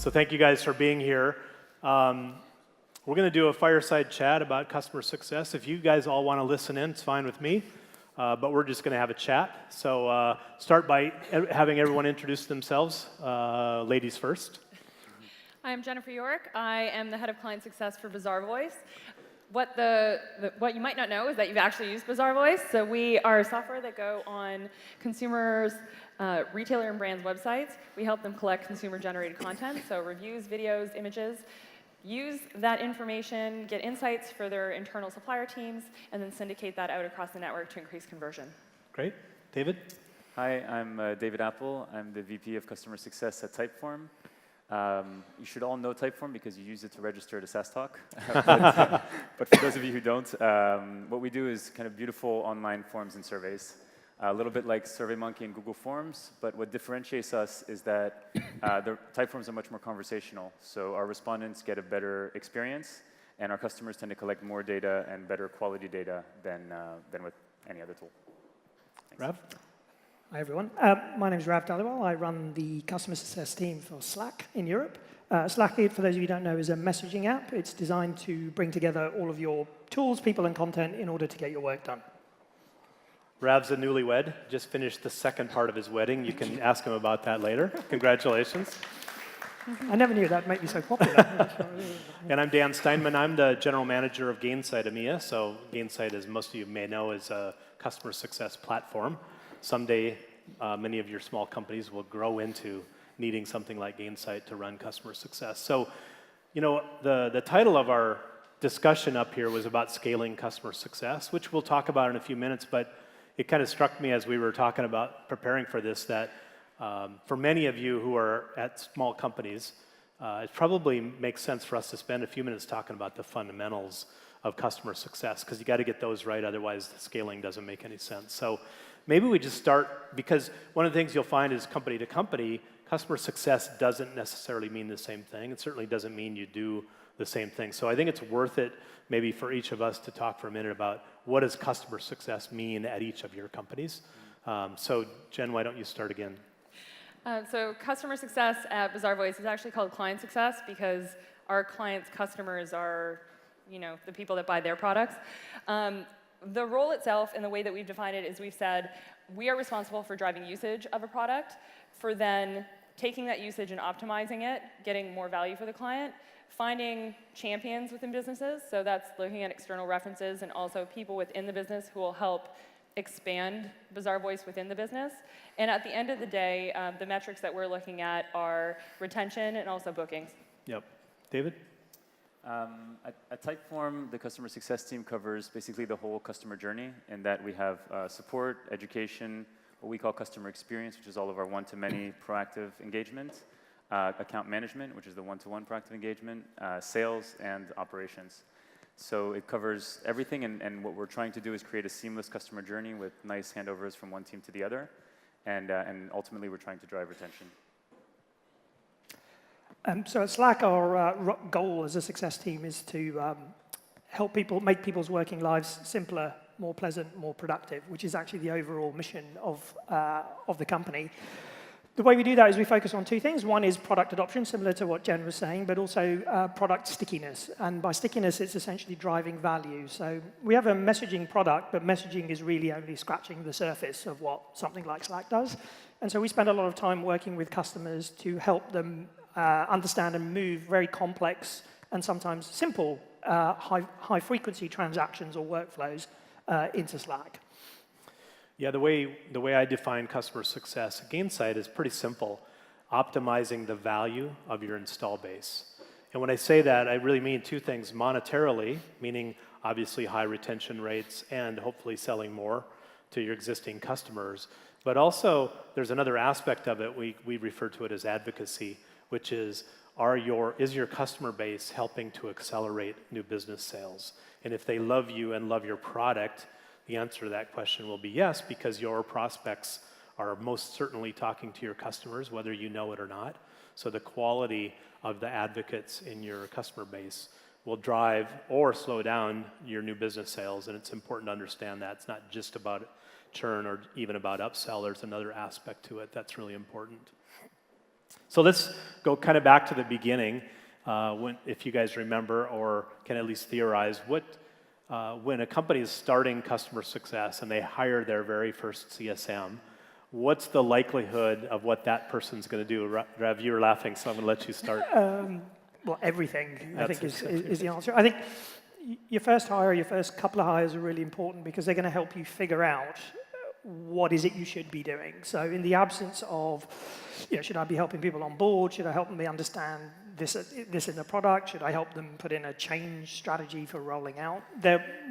So thank you guys for being here. We're going to do a fireside chat about customer success. If you guys all want to listen in, it's fine with me. But we're just going to have a chat. So start by having everyone introduce themselves. Ladies first. I'm Jenifer Yorke. I am the head of client success for Bazaarvoice. What you might not know is that you've actually used Bazaarvoice. So we are software that go on consumers, retailer and brands' websites. We help them collect consumer-generated content, so reviews, videos, images. Use that information, get insights for their internal supplier teams, and then syndicate that out across the network to increase conversion. Great. David? Hi, I'm David Apple. I'm the VP of Customer Success at Typeform. You should all know Typeform because you use it to register to SaaS Talk. But for those of you who don't, what we do is kind of beautiful online forms and surveys. A little bit like SurveyMonkey and Google Forms, but what differentiates us is that the Typeforms are much more conversational. So our respondents get a better experience, and our customers tend to collect more data and better quality data than with any other tool. Thanks. Rav? Hi, everyone. My name is Dhaliwal. I run the customer success team for Slack in Europe. Slack, for those of you who don't know, is a messaging app. It's designed to bring together all of your tools, people, and content in order to get your work done. Rav's a newlywed, just finished the second part of his wedding. You can ask him about that later. Congratulations. I never knew that'd make me so popular. And I'm Dan Steinman. I'm the general manager of Gainsight EMEA. So Gainsight, as most of you may know, is a customer success platform. Someday, many of your small companies will grow into needing something like Gainsight to run customer success. So, you know, the title of our discussion up here was about scaling customer success, which we'll talk about in a few minutes, but it kind of struck me as we were talking about preparing for this that for many of you who are at small companies, it probably makes sense for us to spend a few minutes talking about the fundamentals of customer success, because you got to get those right, otherwise the scaling doesn't make any sense. So maybe we just start, because one of the things you'll find is company to company, customer success doesn't necessarily mean the same thing. It certainly doesn't mean you do the same thing. So I think it's worth it maybe for each of us to talk for a minute about what does customer success mean at each of your companies. So Jen, why don't you start again? So customer success at Bazaarvoice is actually called client success because our clients' customers are, you know, the people that buy their products. The role itself and the way that we've defined it is we've said we are responsible for driving usage of a product, for then taking that usage and optimizing it, getting more value for the client, finding champions within businesses, so that's looking at external references and also people within the business who will help expand Bazaarvoice within the business. And at the end of the day, the metrics that we're looking at are retention and also bookings. Yep. David? At Typeform, the customer success team covers basically the whole customer journey in that we have support, education, what we call customer experience, which is all of our one-to-many proactive engagement, account management, which is the one-to-one proactive engagement, sales, and operations. So it covers everything, and what we're trying to do is create a seamless customer journey with nice handovers from one team to the other, and ultimately we're trying to drive retention. So at Slack, our goal as a success team is to help people, make people's working lives simpler, more pleasant, more productive, which is actually the overall mission of the company. The way we do that is we focus on two things. One is product adoption, similar to what Jen was saying, but also product stickiness. And by stickiness, it's essentially driving value. So we have a messaging product, but messaging is really only scratching the surface of what something like Slack does. And so we spend a lot of time working with customers to help them understand and move very complex and sometimes simple high-frequency transactions or workflows into Slack. Yeah, the way I define customer success at Gainsight is pretty simple: optimizing the value of your install base. And when I say that, I really mean two things: monetarily, meaning obviously high retention rates and hopefully selling more to your existing customers. But also, there's another aspect of it. We refer to it as advocacy, which is is your customer base helping to accelerate new business sales? And if they love you and love your product, the answer to that question will be yes, because your prospects are most certainly talking to your customers, whether you know it or not. So the quality of the advocates in your customer base will drive or slow down your new business sales, and it's important to understand that. It's not just about churn or even about upsell. There's another aspect to it that's really important. So let's go kind of back to the beginning, if you guys remember or can at least theorize, when a company is starting customer success and they hire their very first CSM, what's the likelihood of what that person's going to do? Rav, you were laughing, so I'm going to let you start. Well, everything, I think, is the answer. I think your first hire, your first couple of hires are really important because they're going to help you figure out what is it you should be doing. So in the absence of, should I be helping people on board? Should I help them understand this in the product? Should I help them put in a change strategy for rolling out?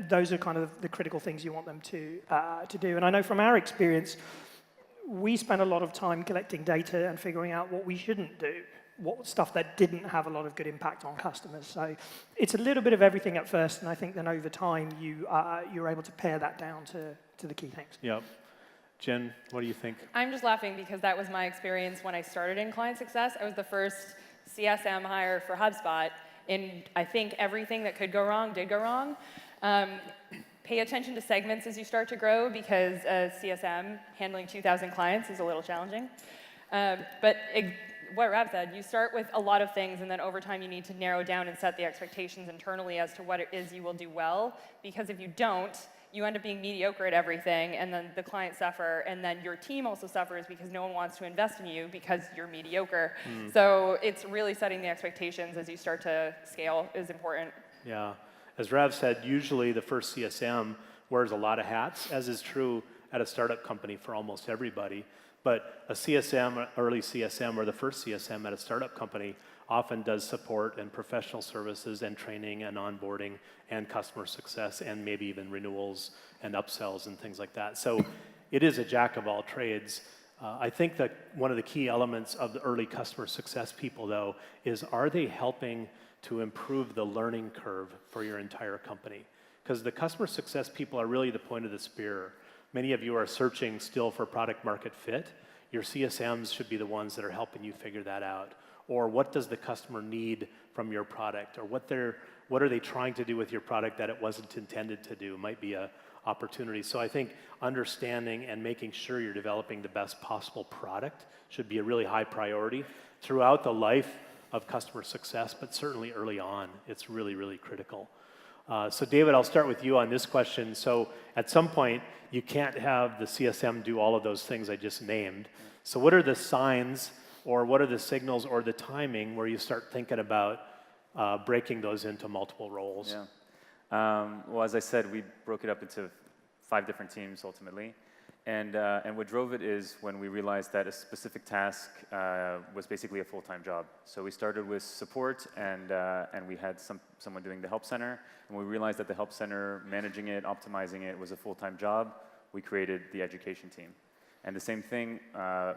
Those are kind of the critical things you want them to do. And I know from our experience, we spent a lot of time collecting data and figuring out what we shouldn't do, what stuff that didn't have a lot of good impact on customers. So it's a little bit of everything at first, and I think then over time you're able to pare that down to the key things. Yep. Jen, what do you think? I'm just laughing because that was my experience when I started in client success. I was the first CSM hire for HubSpot, and I think everything that could go wrong did go wrong. Pay attention to segments as you start to grow because CSM handling 2,000 clients is a little challenging. What Rav said, you start with a lot of things, and then over time you need to narrow down and set the expectations internally as to what it is you will do well, because if you don't, you end up being mediocre at everything, and then the clients suffer, and then your team also suffers because no one wants to invest in you because you're mediocre. So it's really setting the expectations as you start to scale is important. Yeah. As Rav said, usually the first CSM wears a lot of hats, as is true at a startup company for almost everybody. But a CSM, early CSM, or the first CSM at a startup company often does support and professional services and training and onboarding and customer success and maybe even renewals and upsells and things like that. So it is a jack of all trades. I think that one of the key elements of the early customer success people, though, is are they helping to improve the learning curve for your entire company? Because the customer success people are really the point of the spear. Many of you are searching still for product market fit. Your CSMs should be the ones that are helping you figure that out. Or what does the customer need from your product? Or what are they trying to do with your product that it wasn't intended to do? Might be an opportunity. So I think understanding and making sure you're developing the best possible product should be a really high priority throughout the life of customer success, but certainly early on, it's really, really critical. So David, I'll start with you on this question. So at some point, you can't have the CSM do all of those things I just named. So what are the signs or what are the signals or the timing where you start thinking about breaking those into multiple roles? Yeah. Well, as I said, we broke it up into 5 different teams ultimately. And what drove it is when we realized that a specific task was basically a full-time job. So we started with support, and we had someone doing the help center. And we realized that the help center, managing it, optimizing it, was a full-time job. We created the education team. And the same thing,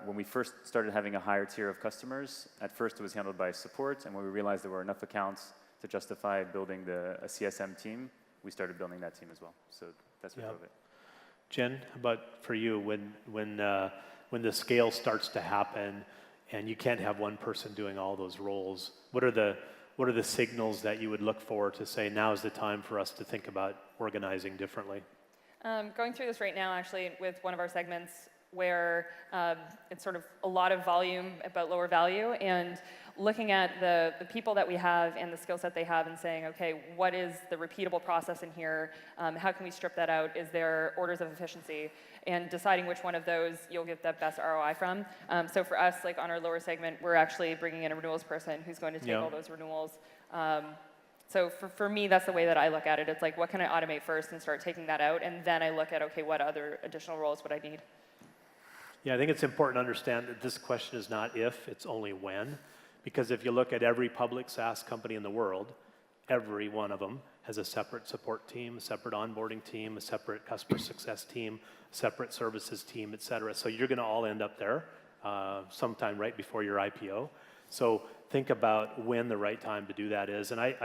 when we first started having a higher tier of customers, at first it was handled by support. And when we realized there were enough accounts to justify building a CSM team, we started building that team as well. So that's what drove it. Jen, how about for you, when the scale starts to happen and you can't have one person doing all those roles, what are the signals that you would look for to say now is the time for us to think about organizing differently? Going through this right now, actually, with one of our segments where it's sort of a lot of volume but lower value, and looking at the people that we have and the skill set they have and saying, okay, what is the repeatable process in here? How can we strip that out? Is there orders of efficiency? And deciding which one of those you'll get the best ROI from. So for us, like on our lower segment, we're actually bringing in a renewals person who's going to take all those renewals. So for me, that's the way that I look at it. It's like, what can I automate first and start taking that out? And then I look at, okay, what other additional roles would I need? Yeah, I think it's important to understand that this question is not if, it's only when. Because if you look at every public SaaS company in the world, every one of them has a separate support team, a separate onboarding team, a separate customer success team, separate services team, et cetera. So you're going to all end up there sometime right before your IPO. So think about when the right time to do that is. And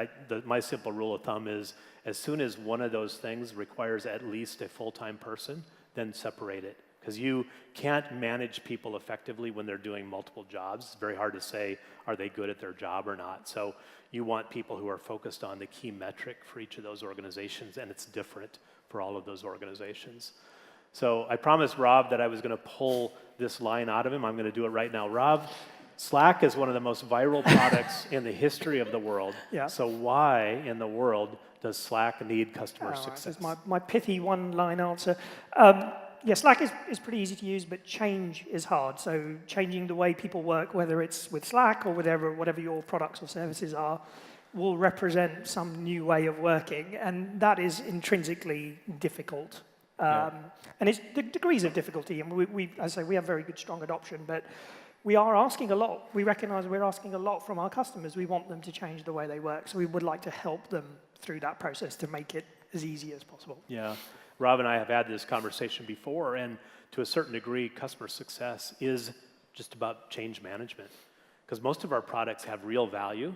my simple rule of thumb is as soon as one of those things requires at least a full-time person, then separate it. Because you can't manage people effectively when they're doing multiple jobs. It's very hard to say, are they good at their job or not? So you want people who are focused on the key metric for each of those organizations, and it's different for all of those organizations. So I promised Rob that I was going to pull this line out of him. I'm going to do it right now. Rob, Slack is one of the most viral products in the history of the world. Yeah. So why in the world does Slack need customer success? This is my pithy one-line answer. Yeah, Slack is pretty easy to use, but change is hard. So changing the way people work, whether it's with Slack or whatever your products or services are, will represent some new way of working, and that is intrinsically difficult. And it's the degrees of difficulty, and as I say, we have very good, strong adoption, but we are asking a lot. We recognize we're asking a lot from our customers. We want them to change the way they work, so we would like to help them through that process to make it as easy as possible. Yeah. Rob and I have had this conversation before, and to a certain degree, customer success is just about change management, because most of our products have real value,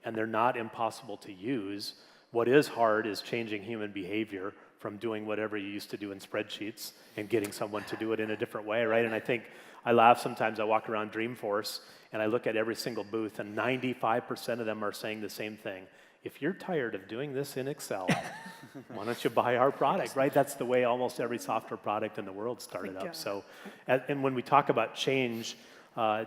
and they're not impossible to use. What is hard is changing human behavior from doing whatever you used to do in spreadsheets and getting someone to do it in a different way, right? And I think I laugh sometimes. I walk around Dreamforce, and I look at every single booth, and 95% of them are saying the same thing. If you're tired of doing this in Excel, why don't you buy our product, right? That's the way almost every software product in the world started up. So, and when we talk about change,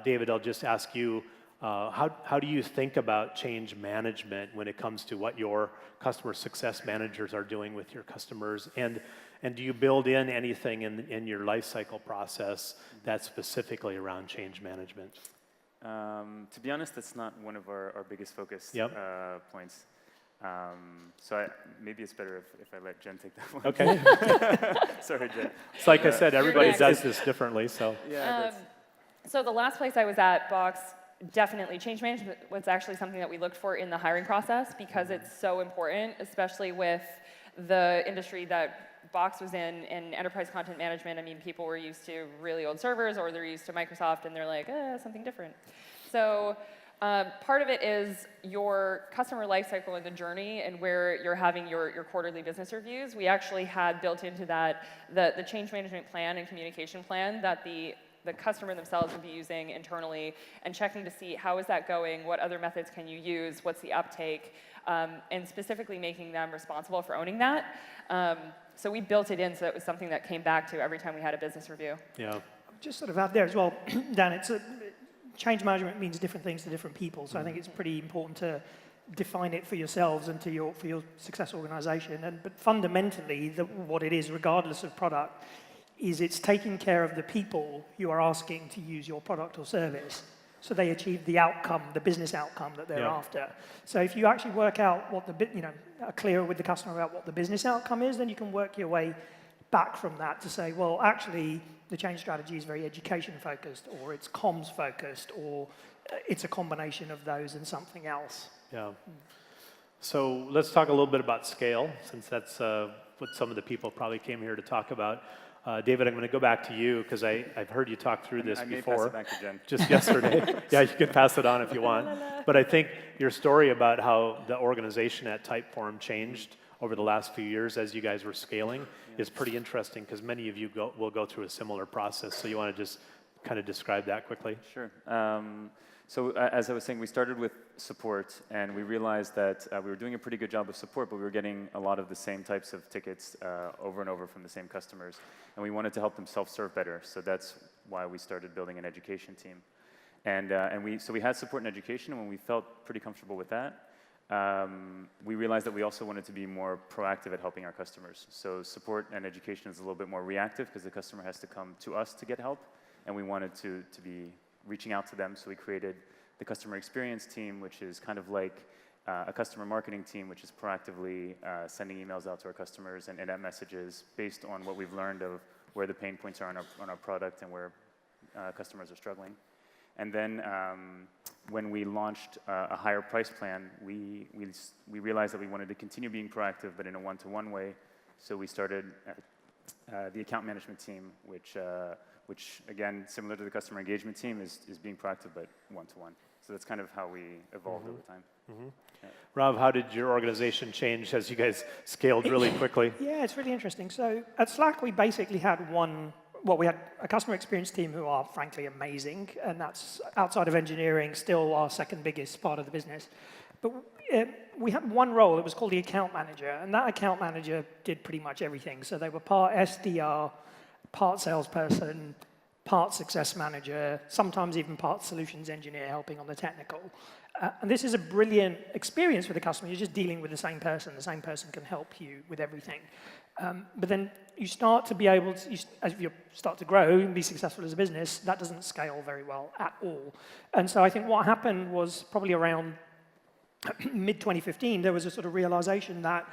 David, I'll just ask you, how do you think about change management when it comes to what your customer success managers are doing with your customers? And do you build in anything in your life cycle process that's specifically around change management? To be honest, that's not one of our biggest focus points. So maybe it's better if I let Jen take that one. Okay. Sorry, Jen. It's like I said, everybody does this differently, so. Yeah. So the last place I was at, Box, definitely change management was actually something that we looked for in the hiring process because it's so important, especially with the industry that Box was in enterprise content management. I mean, people were used to really old servers, or they're used to Microsoft, and they're like, something different. So part of it is your customer lifecycle and the journey and where you're having your quarterly business reviews. We actually had built into that the change management plan and communication plan that the customer themselves would be using internally and checking to see how is that going, what other methods can you use, what's the uptake, and specifically making them responsible for owning that. So we built it in so it was something that came back to every time we had a business review. Yeah. Just sort of out there as well, Dan, change management means different things to different people, so I think it's pretty important to define it for yourselves and for your success organization. But fundamentally, what it is, regardless of product, is it's taking care of the people you are asking to use your product or service so they achieve the outcome, the business outcome that they're after. So if you actually work out what are clear with the customer about what the business outcome is, then you can work your way back from that to say, well, actually, the change strategy is very education-focused, or it's comms-focused, or it's a combination of those and something else. Yeah. So let's talk a little bit about scale, since that's what some of the people probably came here to talk about. David, I'm going to go back to you because I've heard you talk through this before. I may pass it back to Jen. Just yesterday. Yeah, you can pass it on if you want. But I think your story about how the organization at Typeform changed over the last few years as you guys were scaling is pretty interesting because many of you will go through a similar process. So you want to just kind of describe that quickly? Sure. So as I was saying, we started with support, and we realized that we were doing a pretty good job of support, but we were getting a lot of the same types of tickets over and over from the same customers, and we wanted to help them self-serve better. So that's why we started building an education team. And we had support and education, and when we felt pretty comfortable with that, we realized that we also wanted to be more proactive at helping our customers. So support and education is a little bit more reactive because the customer has to come to us to get help, and we wanted to be reaching out to them, so we created the customer experience team, which is kind of like a customer marketing team, which is proactively sending emails out to our customers and in-app messages based on what we've learned of where the pain points are on our product and where customers are struggling. And then when we launched a higher price plan, we realized that we wanted to continue being proactive, but in a one-to-one way. So we started the account management team, which again, similar to the customer engagement team, is being proactive but one-to-one. So that's kind of how we evolved over time. Yeah. Rob, how did your organization change as you guys scaled really quickly? Yeah, it's really interesting. So at Slack, we basically had we had a customer experience team who are frankly amazing, and that's outside of engineering, still our second biggest part of the business. But we had one role, it was called the account manager, and that account manager did pretty much everything. So they were part SDR, part salesperson, part success manager, sometimes even part solutions engineer helping on the technical. And this is a brilliant experience for the customer. You're just dealing with the same person. The same person can help you with everything. But then you start to be able to, as you start to grow and be successful as a business, that doesn't scale very well at all. And so I think what happened was probably around mid-2015, there was a sort of realization that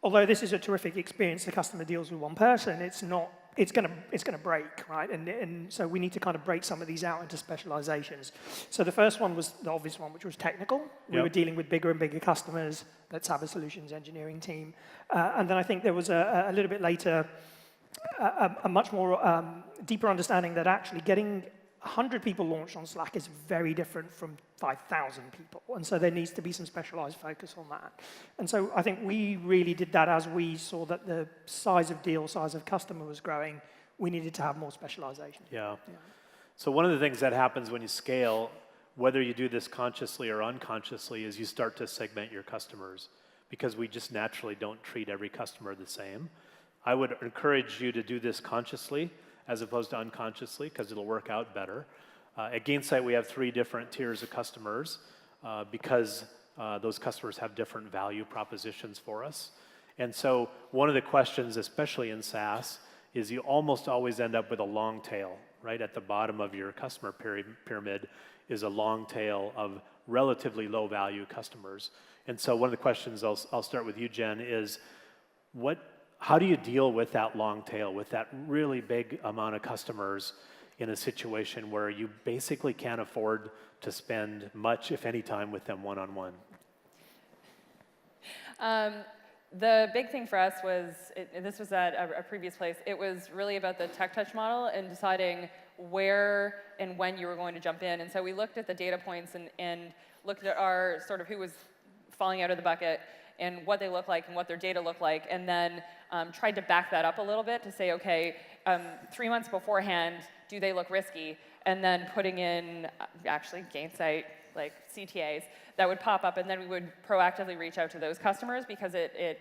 although this is a terrific experience, the customer deals with one person, it's going to break, right? And so we need to kind of break some of these out into specializations. So the first one was the obvious one, which was technical. We were dealing with bigger and bigger customers. Let's have a solutions engineering team. And then I think there was a little bit later a much more deeper understanding that actually getting 100 people launched on Slack is very different from 5,000 people. And so there needs to be some specialized focus on that. And so I think we really did that as we saw that the size of deal, size of customer was growing. We needed to have more specialization. Yeah. So one of the things that happens when you scale, whether you do this consciously or unconsciously, is you start to segment your customers because we just naturally don't treat every customer the same. I would encourage you to do this consciously as opposed to unconsciously, because it'll work out better. At Gainsight, we have 3 different tiers of customers because those customers have different value propositions for us. And so one of the questions, especially in SaaS, is you almost always end up with a long tail. Right at the bottom of your customer pyramid is a long tail of relatively low value customers. And so one of the questions, I'll start with you, Jen, is how do you deal with that long tail, with that really big amount of customers in a situation where you basically can't afford to spend much, if any, time with them one-on-one? The big thing for us was, this was at a previous place, it was really about the tech touch model and deciding where and when you were going to jump in. And so we looked at the data points and looked at our sort of who was falling out of the bucket and what they look like and what their data look like, and then tried to back that up a little bit to say, okay, 3 months beforehand, do they look risky? And then putting in, actually, Gainsight, like CTAs, that would pop up, and then we would proactively reach out to those customers because it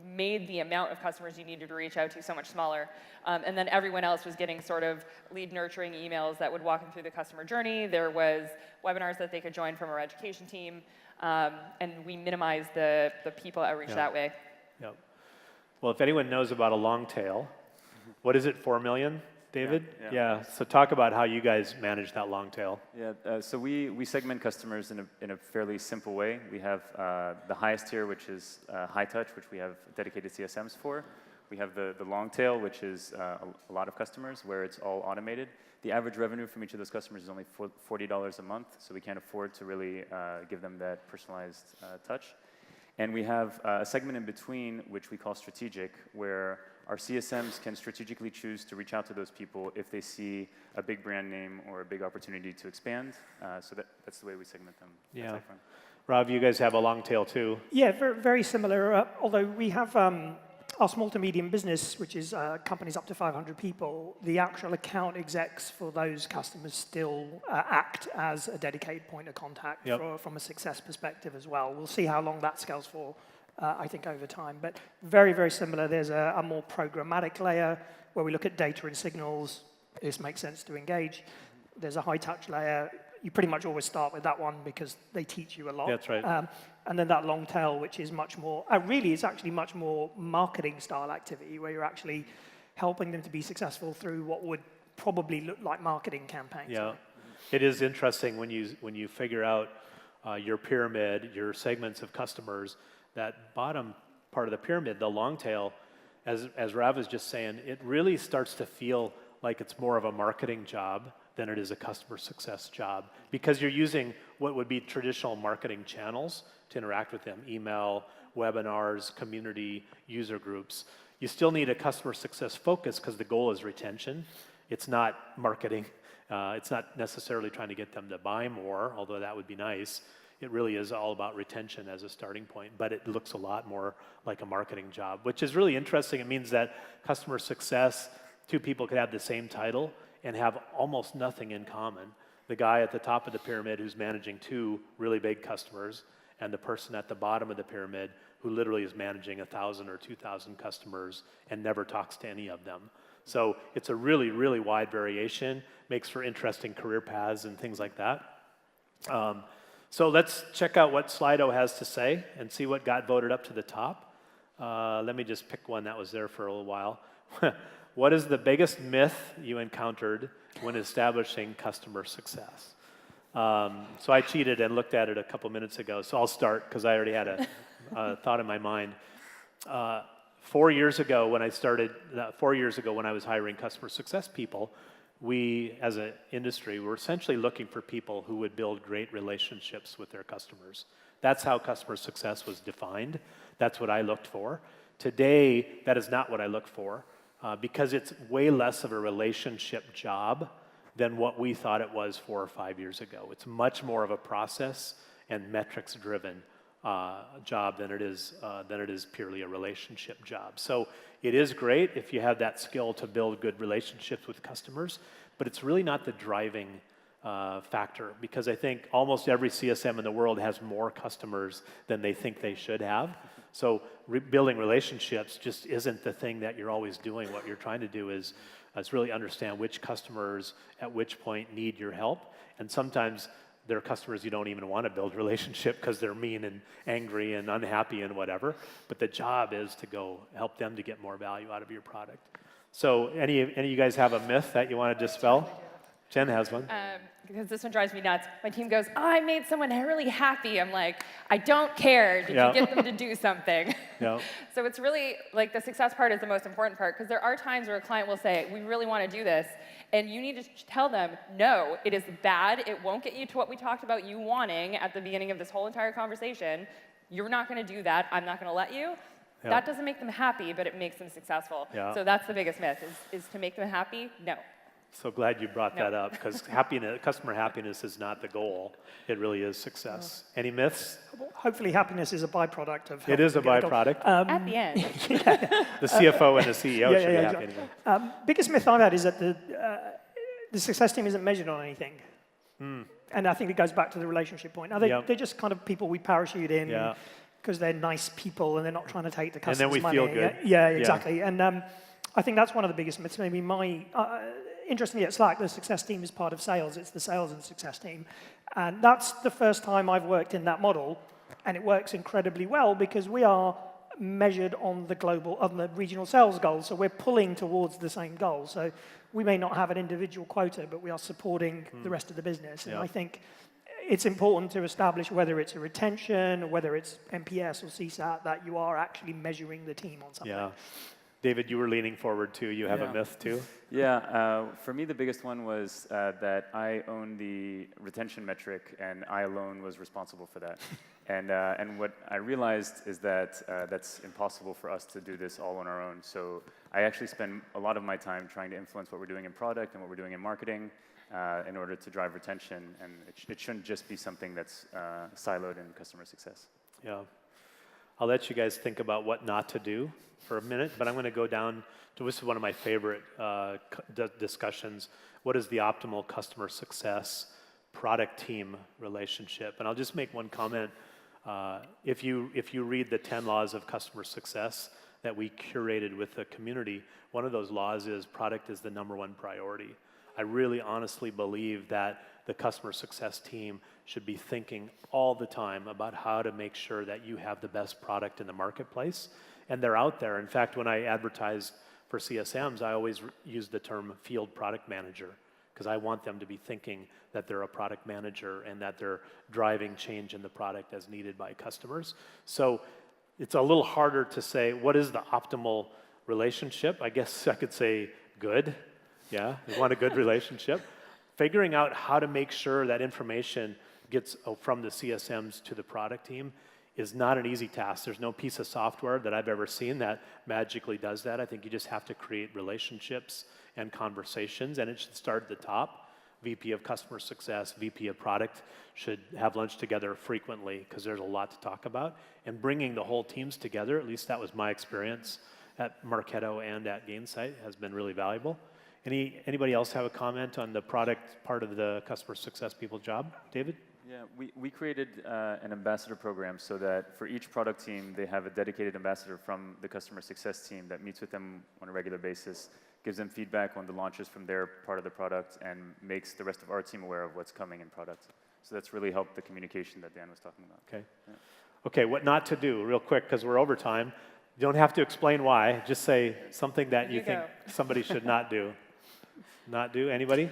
made the amount of customers you needed to reach out to so much smaller. And then everyone else was getting sort of lead nurturing emails that would walk them through the customer journey. There was webinars that they could join from our education team. And we minimize the people outreach that way. Yep. Well, if anyone knows about a long tail, what is it, 4 million, David? Yeah. So talk about how you guys manage that long tail. Yeah. So we segment customers in a fairly simple way. We have the highest tier, which is high touch, which we have dedicated CSMs for. We have the long tail, which is a lot of customers, where it's all automated. The average revenue from each of those customers is only $40 a month, so we can't afford to really give them that personalized touch. And we have a segment in between, which we call strategic, where our CSMs can strategically choose to reach out to those people if they see a big brand name or a big opportunity to expand. So that's the way we segment them. Yeah. Rob, you guys have a long tail too. Yeah, very, very similar. Although we have our small to medium business, which is companies up to 500 people, the actual account execs for those customers still act as a dedicated point of contact from a success perspective as well. We'll see how long that scales for, I think, over time. But very, very similar. There's a more programmatic layer where we look at data and signals. This makes sense to engage. There's a high touch layer. You pretty much always start with that one because they teach you a lot. That's right. And then that long tail, which is much more, really is actually much more marketing style activity where you're actually helping them to be successful through what would probably look like marketing campaigns. Yeah, it is interesting when you figure out your pyramid, your segments of customers, that bottom part of the pyramid, the long tail, as Rav was just saying, it really starts to feel like it's more of a marketing job than it is a customer success job, because you're using what would be traditional marketing channels to interact with them: email, webinars, community, user groups. You still need a customer success focus because the goal is retention. It's not marketing. It's not necessarily trying to get them to buy more, although that would be nice. It really is all about retention as a starting point, but it looks a lot more like a marketing job, which is really interesting. It means that customer success, 2 people could have the same title and have almost nothing in common. The guy at the top of the pyramid who's managing 2 really big customers, and the person at the bottom of the pyramid who literally is managing 1,000 or 2,000 customers and never talks to any of them. So it's a really, really wide variation, makes for interesting career paths and things like that. So let's check out what Slido has to say and see what got voted up to the top. Let me just pick one that was there for a little while. What is the biggest myth you encountered when establishing customer success? So I cheated and looked at it a couple minutes ago, so I'll start because I already had a thought in my mind. 4 years ago when I started, 4 years ago when I was hiring customer success people, we, as an industry, were essentially looking for people who would build great relationships with their customers. That's how customer success was defined. That's what I looked for. Today, that is not what I look for because it's way less of a relationship job than what we thought it was 4 or 5 years ago. It's much more of a process and metrics-driven job than it is purely a relationship job. So it is great if you have that skill to build good relationships with customers, but it's really not the driving factor because I think almost every CSM in the world has more customers than they think they should have. So building relationships just isn't the thing that you're always doing. What you're trying to do is really understand which customers at which point need your help, and sometimes there are customers you don't even want to build a relationship because they're mean and angry and unhappy and whatever. But the job is to go help them to get more value out of your product. So any of you guys have a myth that you want to dispel? Jen has one. Because this one drives me nuts. My team goes, oh, I made someone really happy. I'm like, I don't care. Did you get them to do something? Yeah. So it's really, like, the success part is the most important part, because there are times where a client will say, we really want to do this, and you need to tell them, no, it is bad. It won't get you to what we talked about you wanting at the beginning of this whole entire conversation. You're not going to do that. I'm not going to let you. Yeah. That doesn't make them happy, but it makes them successful. Yeah. So that's the biggest myth, is to make them happy? No. So glad you brought that up because customer happiness is not the goal. It really is success. Any myths? Hopefully happiness is a byproduct of It is a helping get byproduct. At the end. The CFO and the CEO should be happy. Exactly. Biggest myth I've had is that the success team isn't measured on anything. And I think it goes back to the relationship point. They're just kind of people we parachute in because they're nice people and they're not trying to take the customer's money. And then we feel good. Yeah, exactly. And I think that's one of the biggest myths. Maybe interestingly, at Slack, the success team is part of sales. It's the sales and success team. And that's the first time I've worked in that model, and it works incredibly well because we are measured on the regional sales goals. So we're pulling towards the same goal. So we may not have an individual quota, but we are supporting the rest of the business. And I think it's important to establish whether it's a retention, or whether it's NPS or CSAT, that you are actually measuring the team on something. Yeah. David, you were leaning forward too. You have a myth too? Yeah, for me the biggest one was that I own the retention metric and I alone was responsible for that. And what I realized is that that's impossible for us to do this all on our own. So I actually spend a lot of my time trying to influence what we're doing in product and what we're doing in marketing in order to drive retention. And it shouldn't just be something that's siloed in customer success. Yeah. I'll let you guys think about what not to do for a minute, but I'm going to go down to, this is one of my favorite discussions. What is the optimal customer success product team relationship? And I'll just make one comment. If you read the 10 laws of customer success that we curated with the community, one of those laws is product is the #1 priority. I really honestly believe that the customer success team should be thinking all the time about how to make sure that you have the best product in the marketplace. And they're out there. In fact, when I advertise for CSMs, I always use the term field product manager because I want them to be thinking that they're a product manager and that they're driving change in the product as needed by customers. So it's a little harder to say, what is the optimal relationship? I guess I could say good. Yeah, we want a good relationship. Figuring out how to make sure that information gets from the CSMs to the product team is not an easy task. There's no piece of software that I've ever seen that magically does that. I think you just have to create relationships and conversations, and it should start at the top. VP of Customer Success, VP of Product should have lunch together frequently because there's a lot to talk about. And bringing the whole teams together, at least that was my experience at Marketo and at Gainsight, has been really valuable. Anybody else have a comment on the product part of the customer success people's job? David? Yeah, we created an ambassador program so that for each product team, they have a dedicated ambassador from the customer success team that meets with them on a regular basis, gives them feedback on the launches from their part of the product, and makes the rest of our team aware of what's coming in product. So that's really helped the communication that Dan was talking about. Okay. Yeah. Okay, what not to do, real quick, because we're over time. You don't have to explain why. Just say something that you think somebody should not do. Not do? Anybody?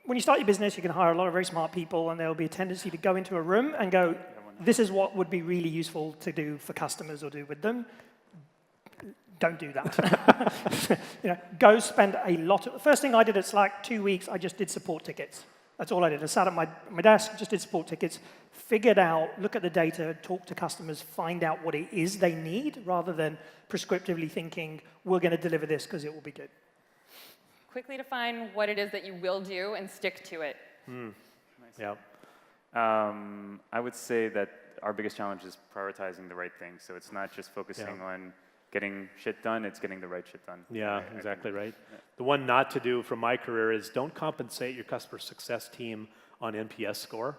When you start your business, you can hire a lot of very smart people, and there will be a tendency to go into a room and go, this is what would be really useful to do for customers or do with them. Don't do that. Go spend a lot of... The first thing I did at Slack, 2 weeks, I just did support tickets. That's all I did. I sat at my desk, just did support tickets, figured out, look at the data, talk to customers, find out what it is they need, rather than prescriptively thinking, we're going to deliver this because it will be good. Quickly define what it is that you will do and stick to it. Nice. Yeah. I would say that our biggest challenge is prioritizing the right thing. So it's not just focusing on getting shit done, it's getting the right shit done. Yeah, exactly right. Yeah. The one not to do from my career is don't compensate your customer success team on NPS score.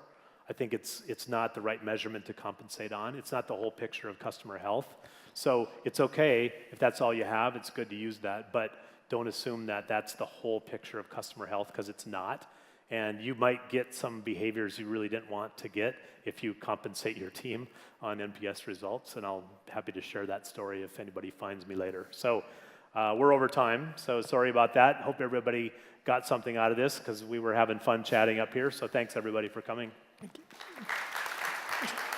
I think it's not the right measurement to compensate on. It's not the whole picture of customer health. So it's okay if that's all you have. It's good to use that, but don't assume that that's the whole picture of customer health, because it's not. And you might get some behaviors you really didn't want to get if you compensate your team on NPS results. And I'll be happy to share that story if anybody finds me later. So we're over time, so sorry about that. Hope everybody got something out of this, because we were having fun chatting up here. So thanks everybody for coming. Thank you.